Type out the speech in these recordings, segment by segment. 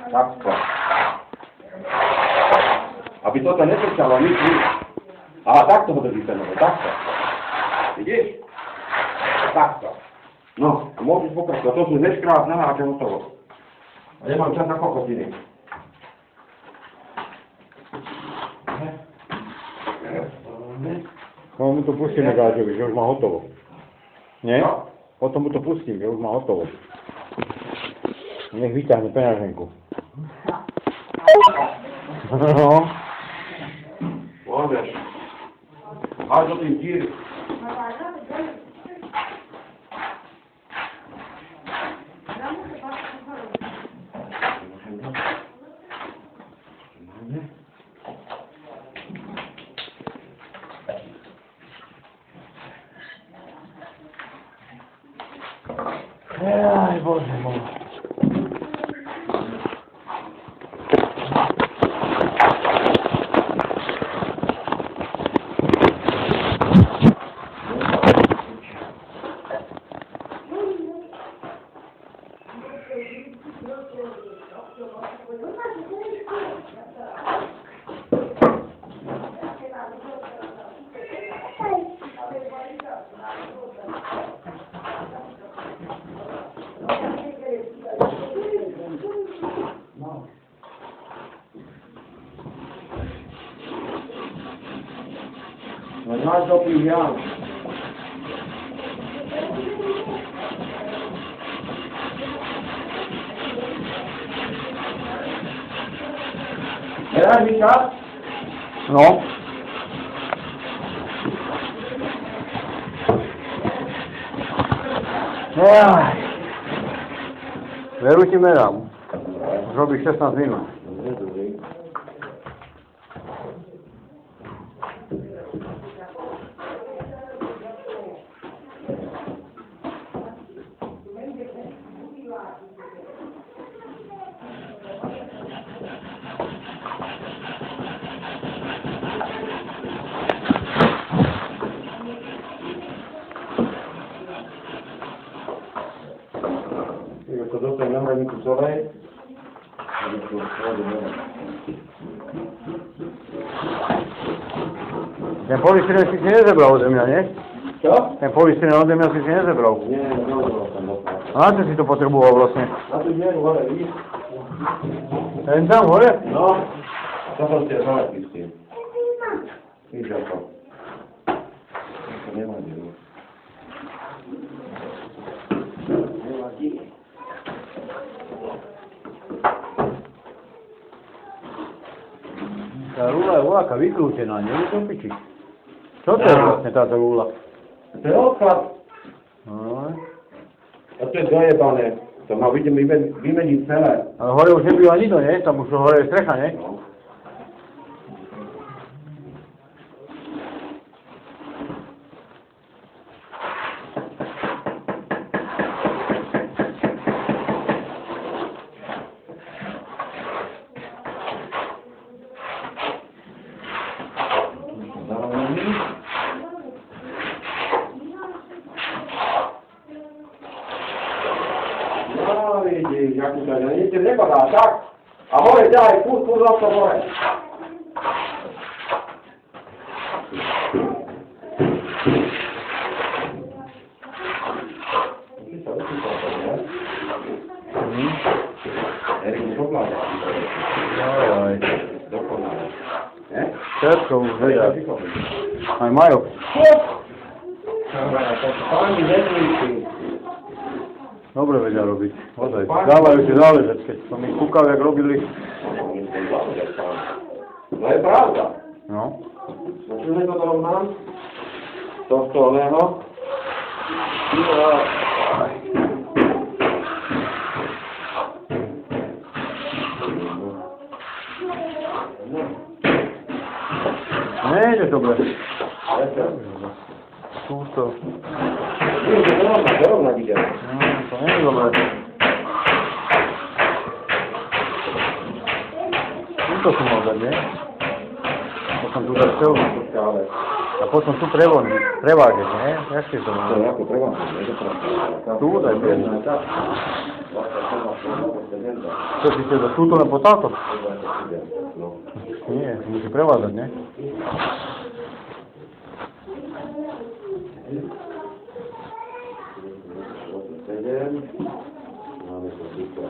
Takto. Aby toto netrčalo nič. Ale takto ho drží ten noho, takto. Vidíš? Takto. No, a môžeš pokračovať. To sú neškrát na háče hotovo. A nemám čas na kokotiny. No mu to pustíme Gáďovi, že už má hotovo. Nie? Potom mu to pustím, že už má hotovo. Nech vyťahne peňaženku. No. Môžeš. Háď do tým díry. Aj, Bože môj. No máš dobrý Jan. Hráš mi čas? No. Jaj. Veru ti merám. Už robí 16 minút. To dostane na hradníku celej. Ten polystyrén si nezebral ode mňa, nie? Čo? Ten polystyrén ode mňa si nezebral. Nie, nezebral som dostal. A na čo si to potreboval vlastne? Na tu dieru hore, vidíš? Ten tam hore? No. To som tie hore pustil. Vidíš ako. To nemá dieru. Nemá dieru. Tá rúla je voľaká vykrútená, nie je to piči? Čo to je vlastne táto rúla? To je odklad. No. A to je dojebané. To má vymeniť celé. Ale hore už nebýva nikto, nie? Tam už hore je strecha, nie? No. No vidíš, jakú to je, nič nepadá, tak? A hore ďalej, furt za to hore. Ty sa vypýtal to, ne? Erik, už ovláda. Jaj. Dokonale. Ne? Všetko už vedia. Aj Majo. Páni nezlíci. Dobre vedia robiť. Ozaj. Dávajú si záležať, keď som ich kúkal, jak robili. No je pravda. No. Začneme to rovnám. Tohto oného. Nejde dobre. Túto. To rovná videl. No, to nie je dobre. Túto som mal dať, nie? Potom tu dať celú. A potom tu prevážeš, nie? Jak si to To mal? je ako prevážeš, nie? Tu daj, Čo si chceš za túto len po táto? No. Nie, musí prevázať, ne? Máme to týko.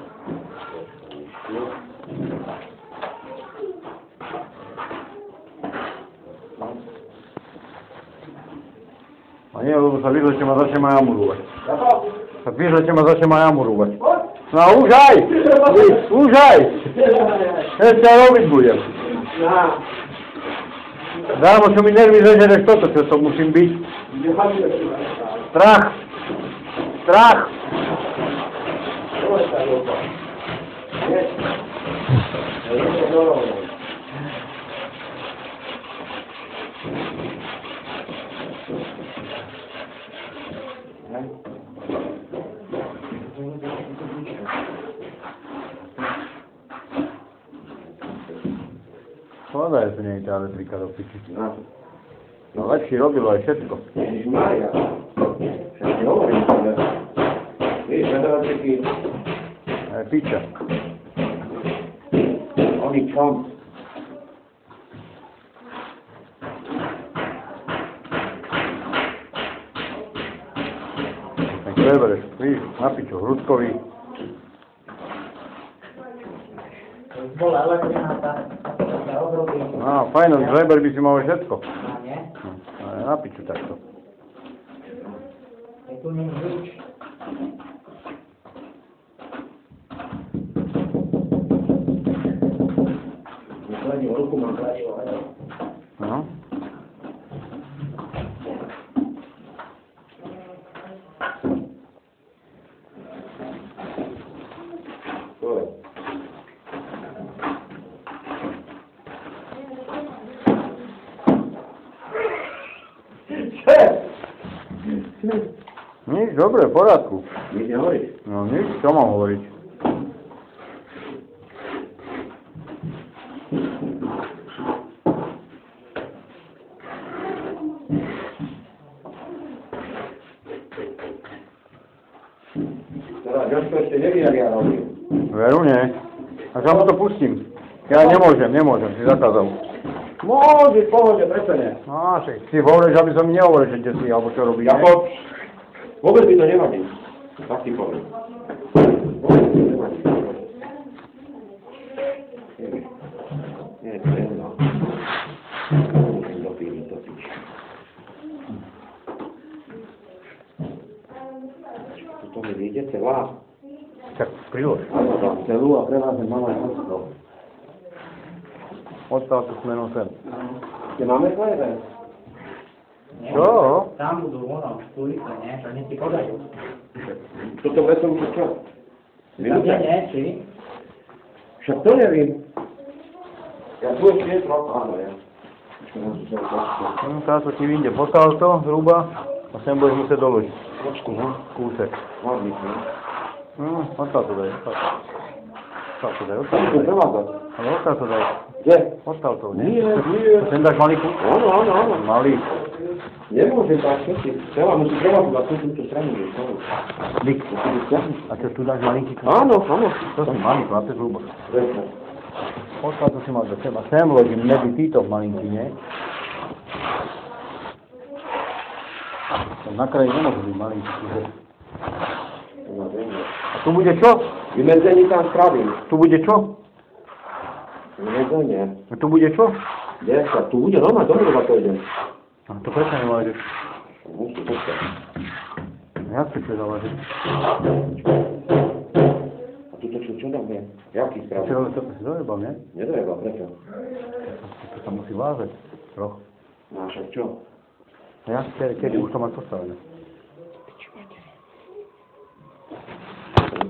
A nie, lebo sa vyzleče ma začne ma jamurúvať. Sa vyzleče ma začne ma jamurúvať. No už aj! Už aj! Ešte robiť budem. Dámo, čo mi nervy zežereš toto, čo to musím byť. Strach. Strach. Škoda je, že nie je tá elektrika do piči. No lepšie robilo aj všetko. Ježišmária. Však nehovorím, ale... Víš, vedovačeky... Aj piča. Oni čom? Tak prebereš, víš, na piču, hrudkový. Bola elektrina, tá odrobí. No, fajno, žleber by si mal všetko. A nie? Ale na piču takto. Je tu nie nič. Kladím ruku, mám kladivo, ale... No. To je. Nič, dobre, v poriadku. Nič nehovoríš? No nič, čo mám hovoriť? Teda, Jožko ešte nevie, jak ja robím. Veru nie. A sa mu to pustím. Ja nemôžem, si zakázal. Môžeš, pohode, prečo nie? No, však si hovoríš, aby som mi nehovoril, že kde si, alebo čo robíš, ne? Jako... Vôbec by to nevadí. Tak ti poviem. Vôbec by to nevadí. Nie, to je jedno. Musím dopíliť do piči. Toto mi vyjde celá. Tak prilož. Áno, dám celú a prevážem malá hostov. Odstav to smerom sem. Kde máme chlebe? Čo? Tam budú, ono, stúlice, nie? To nie ti podajú. Toto vresom už čo? Tam je, nie? Či? Však to nevím. Ja tu ešte je trochu, áno, ja. No, táto ti vyjde. Postav to zhruba a sem budeš musieť doložiť. Trošku, no. Kúsek. Hlavný, no. Odstav to daj. Odstav to daj, odstav Tam to to daj. prevázať. Ale odstav to daj. Kde? Odstav to, Nie, nie? nie. Sem dáš malý kús? Áno, áno, áno. Malý. Nemôžem tak všetci. Celá musí prevázať na túto stranu, vieš, áno. Dik. Musí byť ťahný. A čo tu dáš malinký kús? Áno, áno. To si malý, chlape zhruba. Presne. Odstav to si mal do seba. Sem ložím medzi títo malinký, nie? Tam na kraji nemôže byť malinký kúsek. A tu bude čo? Vymedzenie tam spravím. Tu bude čo? Vymedzenie. A tu bude čo? Kde sa? Tu bude doma, domova to ide. A to prečo nemáš? Musí počkať. Jak to čo zavážiť? A tuto čo dáme? Jaký spravím? Čo to si dojebal, nie? Nedojeba, prečo? To sa musí vážať. Troch. No a však čo? A ja kedy už to máš postavené?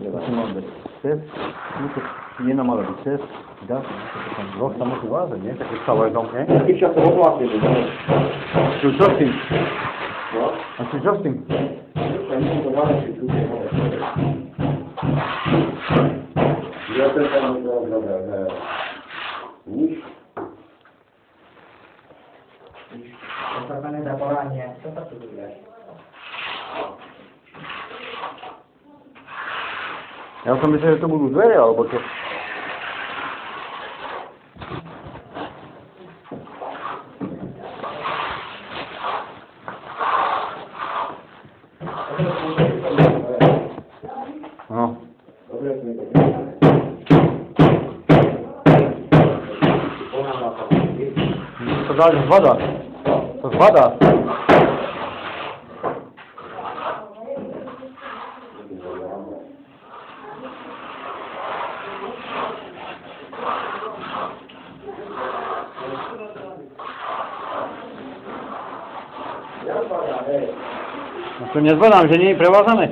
To si mal dať cez, jedna mala byť cez, dá, to tam roh sa musí vážať, nie? Tak stávajú dom, nie? Taký však to odvlastne, že nie? Čo s tým? No? A čo s tým? Ja musím to vážiť, tu je hore. Ja ten tam dobre, že... Nič. Postavené zaporanie. Čo sa tu bude? Ja som myslel, že to budú dvere, alebo čo? No. To dá, že zvada. To zvada. No to nezvadám, že nie je prevázané.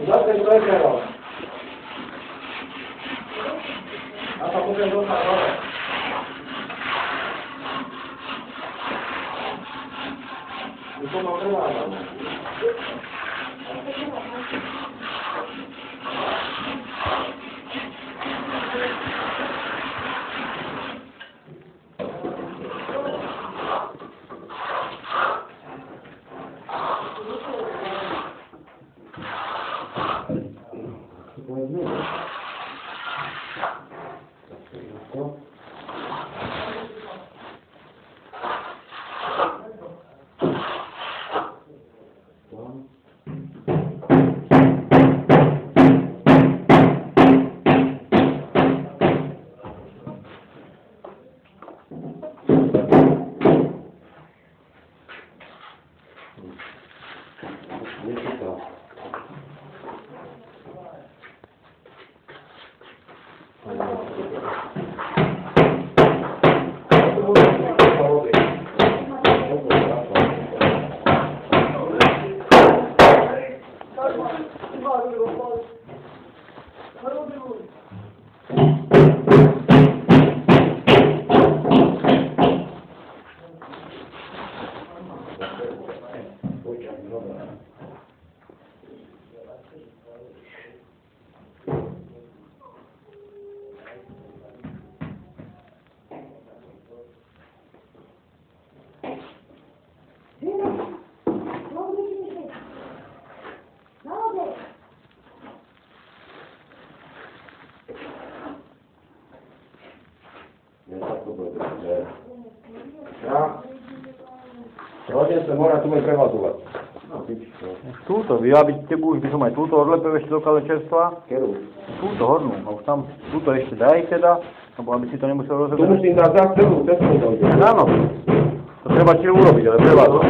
Hodne sa mora tu prevazovať. Túto, vyjabiť tebu, už by som aj túto odlepil ešte do kalečerstva. Keru. Túto hornú, a už tam, túto ešte daj teda, lebo aby si to nemusel Tu rozoberať. musím dať za celú, cestu to ide. Áno, to treba ti urobiť, ale prevázovať.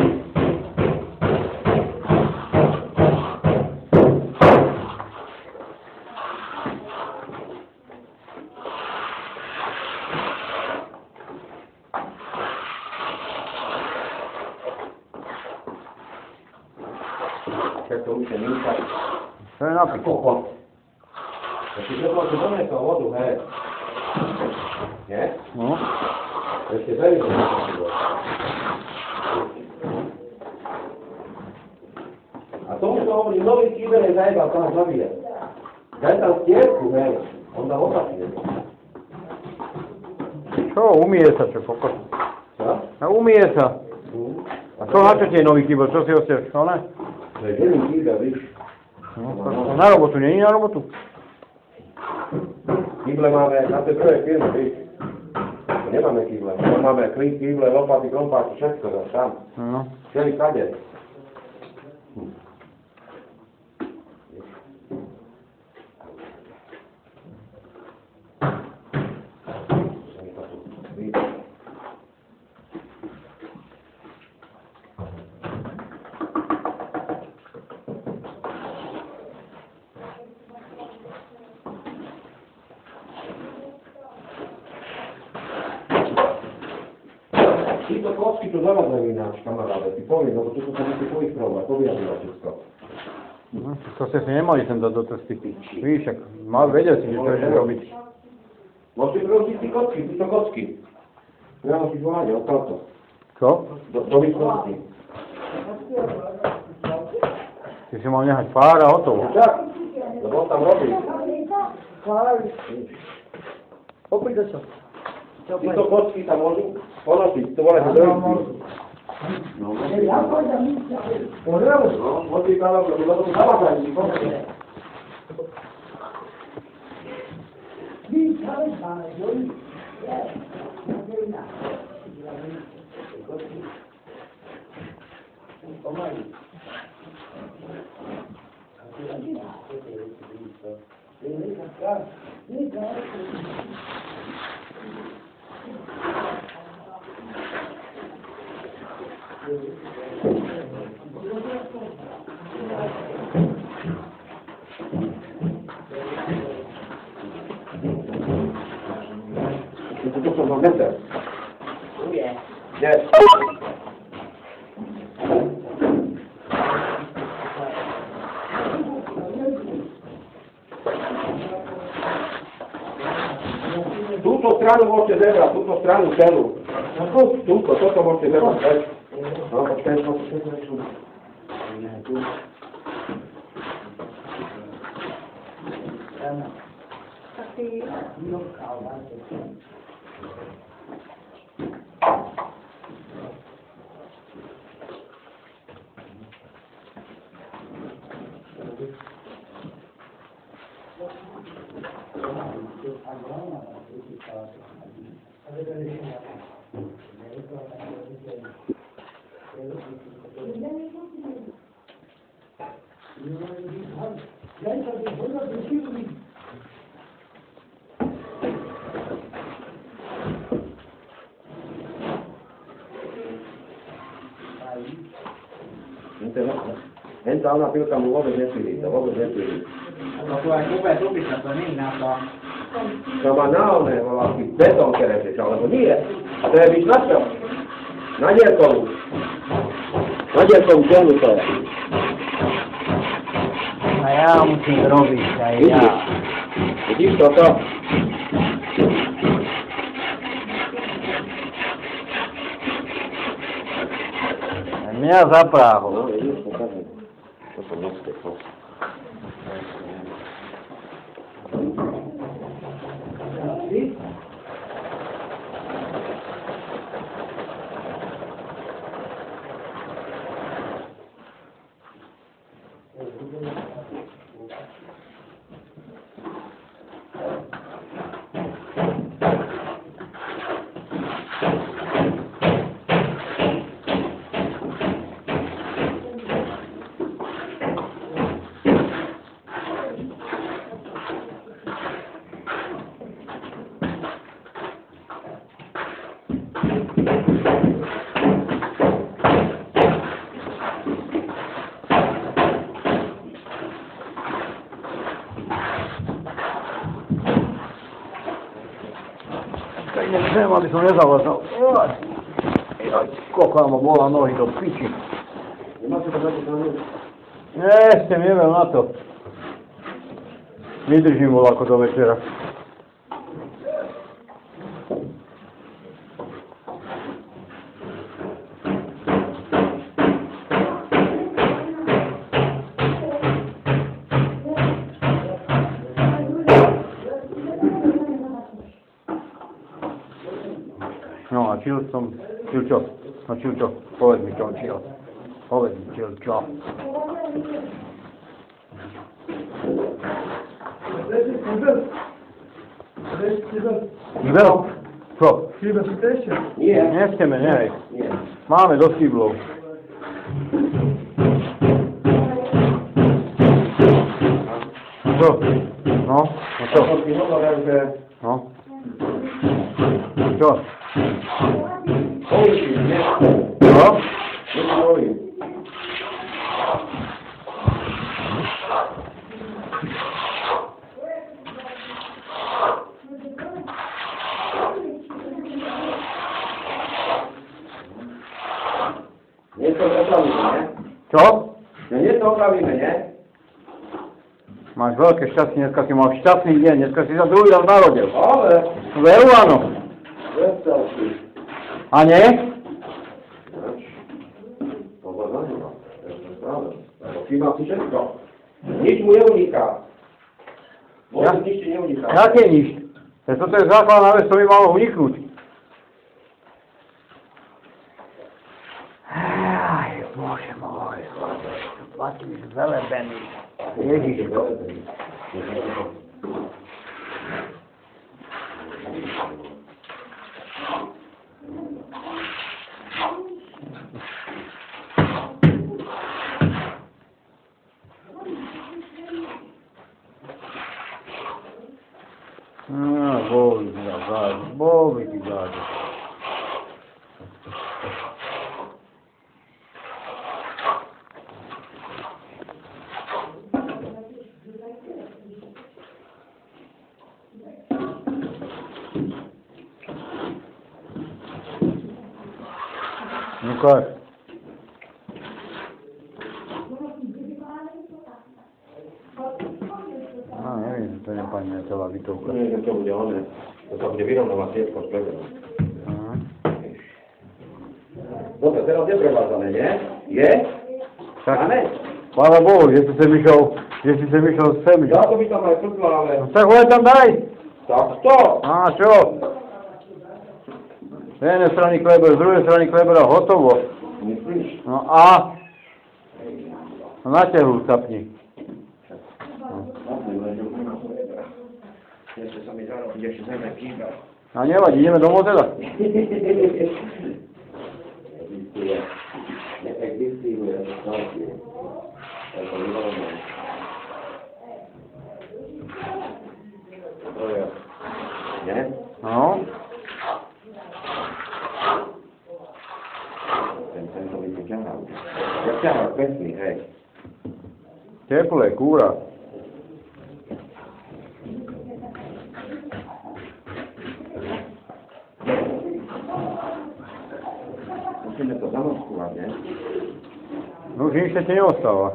Tak to už je nízka. To je na piču. Ešte treba si doniesol vodu, hej. Nie? No. Ešte veľmi to nepočíval. A tomu to hovorí, nový kýber je zajebal, to nás zabije. Daj tam stierku, hej. On dá opačne. Čo, umie sa, čo kokos. Čo? A umie sa. A čo, na čo ti je nový kýbel, čo si ho chceš, no ne? To je veľmi kýber, víš. No, na robotu, nie je na robotu. Kýble máme na tej prvej firme, víš. Nemáme kýble. Máme klin, kýble, lopaty, krompáky, všetko tam. No. Všeli kade. Títo kocky to zavadzali ináč, kamaráde, ty poviem, lebo toto sa musí povysprovať, povyjadila všetko. To ste si nemali sem dať do cesty. Víš, ak mal vedel si, že to ideš robiť. Môžete preložiť ty kocky, títo kocky. Ja musíš vláde, odpáto. Čo? Do výsledky. Ty si mal nehať pár a hotovo. Však, lebo on tam robí. Opýta sa. Títo kocky sa môžu ponosiť, to vole sa druhý. No, môžu ich kávať, lebo to zavádzajú, Tu to są gęste. Gdzie? Túto stranu môžete zebrať, túto stranu celú. Túto, toto môžete zebrať. No, počkaj, tu. Entä Anna Pilkka mun vôbec nepilí, to vôbec nepilí. No tu aj kúpať obyča, to nie je na to. To má naozaj voláky betón kerečeš, alebo nie. To je byť na čo? Na dierkovú. Na dierkovú cenu to je. A ja musím robiť, aj ja. Vidíš toto? Mňa za právo. No, vidíš, pokažem. To som nechce, to. Nechcem, aby som nezavazal. Koľko ma bola nohy do piči. Nemáte to dať na nohu? Ešte nevel na to. Vydržím bol ako do večera. No a čil som, čil čo? No čil čo? Povedz mi čo, čil. Povedz mi čil čo. Kýbel? Čo? Kýbel si to ešte? Nie. Nechceme, nehej. Nie. Máme dosť kýblov. Čo? No? No čo? To ti hovorím, že... No? Čo? Hovorím, nie? No? Nie ti hovorím. Nie to opravíme, nie? Čo? No nie to opravíme, nie? Máš veľké šťastie, dneska si mal šťastný deň, dneska si sa druhý raz narodil. Ale... Veru áno. Predstav si. A nie? Pozor na ňa. To je správne. Lebo chýba si všetko. Nič mu neuniká. Vôbec nič ti neuniká. Jaké nič? Toto je základná vec, to by malo uniknúť. Aj, Bože môj, platí zvelebený. Ježiško. Bol by ti záde. Ukáž. Neviem, to nepadne celá bytovka. Nie, že to bude oné. To sa bude vyrovnávať sieťko s plebenom. Dobre, teraz je prevádzané, nie? Je? Tak, A ne? Pána Bohu, že si sem išiel sem. Ja to by tam aj prtla, ale... Tak ho tam daj! Tak to! A čo? Z jednej strany kleber, z druhej strany klebera, hotovo. Myslíš? No a? Na tehu sapni. Ešte sa mi zarobiť, ešte zeme kýba. A nevadí, ideme domov teda. Neexistuje, to je to vyrovné. To je, nie? No. Tento by si ťahal. Ja ťahal pesný, hej. Teplé, kúra. Musíme to zanoskúvať, nie? No už nič sa ti neostáva.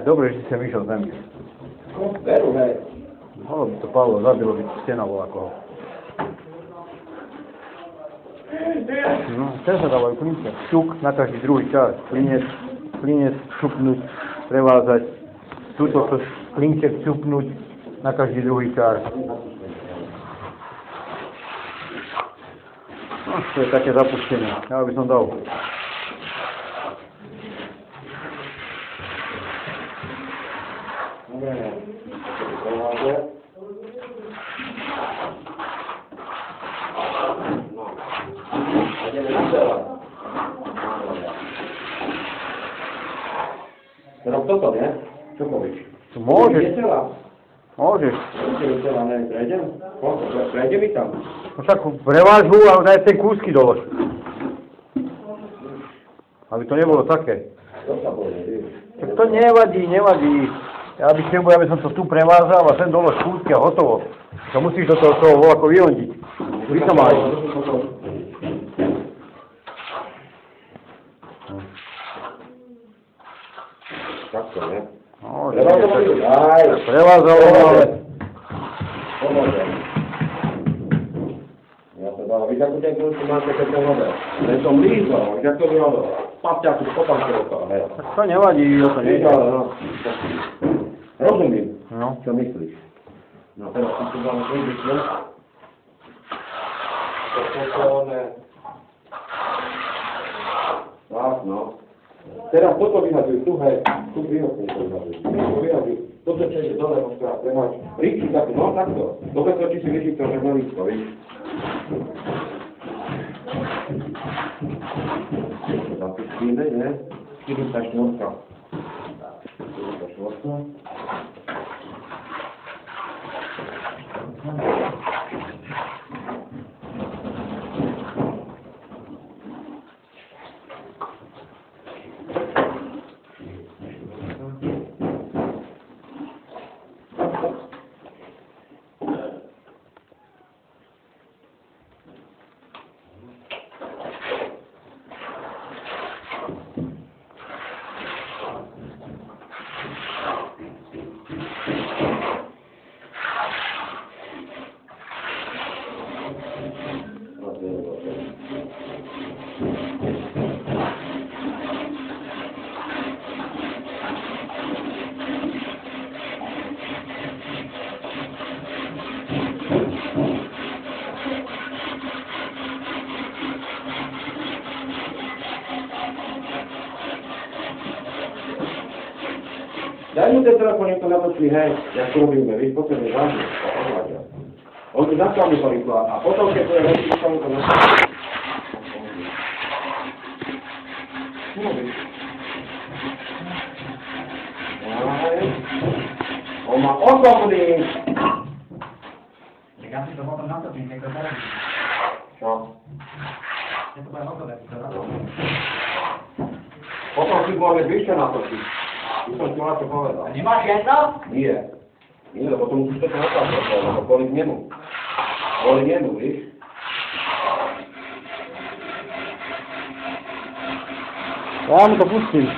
Dobre, že si sem išiel sem. Veru, hej. Mohlo by to Pavlo zabilo, by stena bola koho. No, ten sa dávajú klince. Štuk na každý druhý čas. Klinec šupnúť, prevázať. Tuto to klinček šupnúť na každý druhý čas. No, to je také zapustené. Ja by som dal. Dobre, preváže. No. A ideme na cela. Teraz toto, nie? Čo povieš? Môžeš. Je cela? Môžeš. Je cela, neviem, prejdem? Prejde mi tam. No však preváž ho a daj tie kúsky dolož. Aby to nebolo také. To sa bude, vieš. Tak to nevadí. Ja by chcel, aby som to tu prevázal a sem dolož kúsky a hotovo. To musíš do toho voľako vyhondiť. Vy to máš. Takto, ne? No, Aj, prevázal, ale... pomôže. Ja sa dám, víš, ako ten kľúč máte, keď to robí. Ten som lízol, víš, ako to vyhodol. Papťaku, potom sa do toho, hej. Tak to nevadí, o to nejde. No. Rozumím, No. čo myslíš. No teraz si tu dám vybiť, ne? Toto, ne. Tak, no. Teraz toto vyhaduj, tu, hej, tu vyhodný to vyhaduj. Tu vyhaduj, toto čo ide dole, možná premáš. Ríči takto, no takto. Dobre to, či si vyšli to žurnalistko, víš. Zapustíme, ne? 44. 44. Daj mu ten telefon, nech to natočí, hej, jak to robíme, víš, potrebujeme vážne, pohľadia. On mi začal mi to a potom, keď to je lepší, sa mu to natočí. No, víš. Aj. ma osobný. Tak ja si to potom natočím, niekto zarobí. Čo? Ja to budem okolo, to zarobí. Potom si môžeš vyššie natočiť. Už som ti na čo povedal. A nemáš jedno? Nie. Nie, lebo to musíš toto natáčať, lebo kvôli nemu. Kvôli nemu, víš? Ja mu to pustím.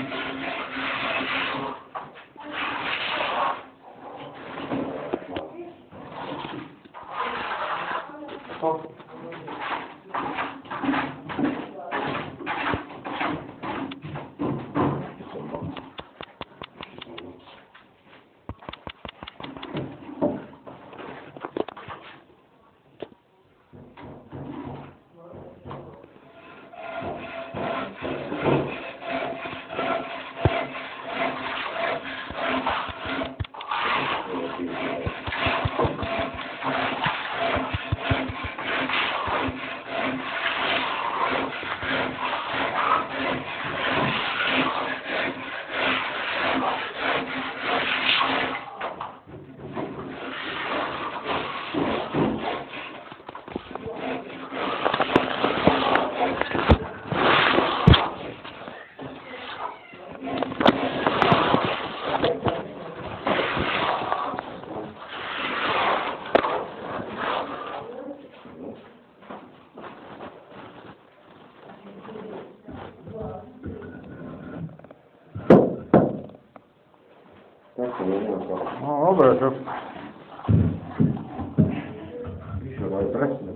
Tak to nie wiem co. No dobra, to... Trzeba je presne.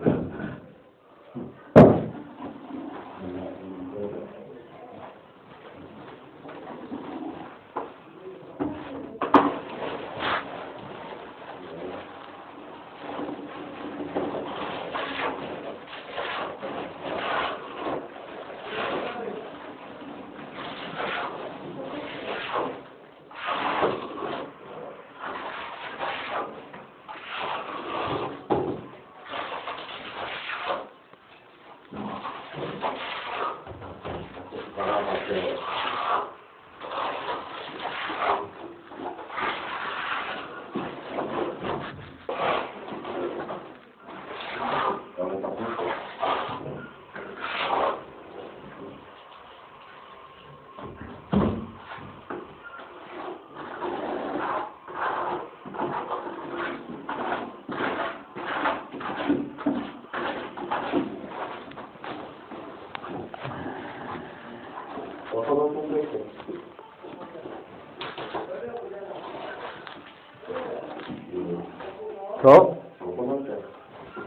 Co?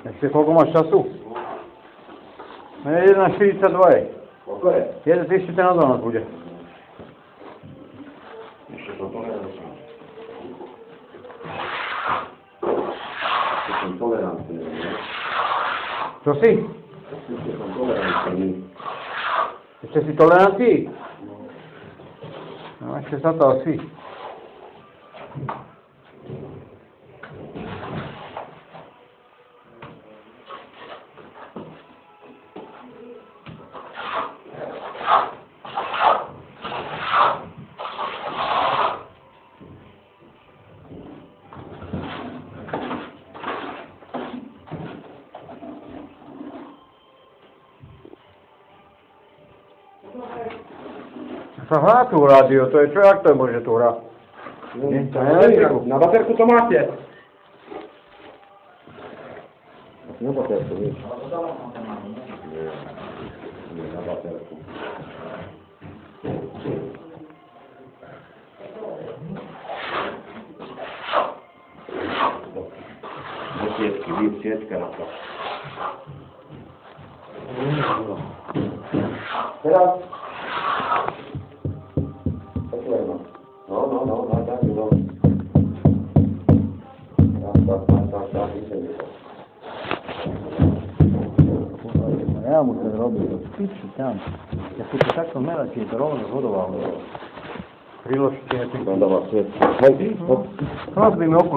Ešte koľko máš času? No je 1.42 je. Koľko je? 1.30 na 12 bude. Ešte to tolerantné. Ešte som tolerantný, nie? Čo si? Ešte som tolerantný. Ešte si tolerantný? No ešte sa to asi. Sa hrá tu rádio, to je čo, jak to je môže tu hrať? Na baterku to máte. Na baterku, vieš. Nie, na baterku. Do sietky, víc sietka na to. Teraz. No, tak, no. Tak, vidíte. Ja musím robiť to piči tam. Ja si to takto merať, je to rovno zhodoval. Priložite. Dáva svietku. Hej, Rozbíme okolo.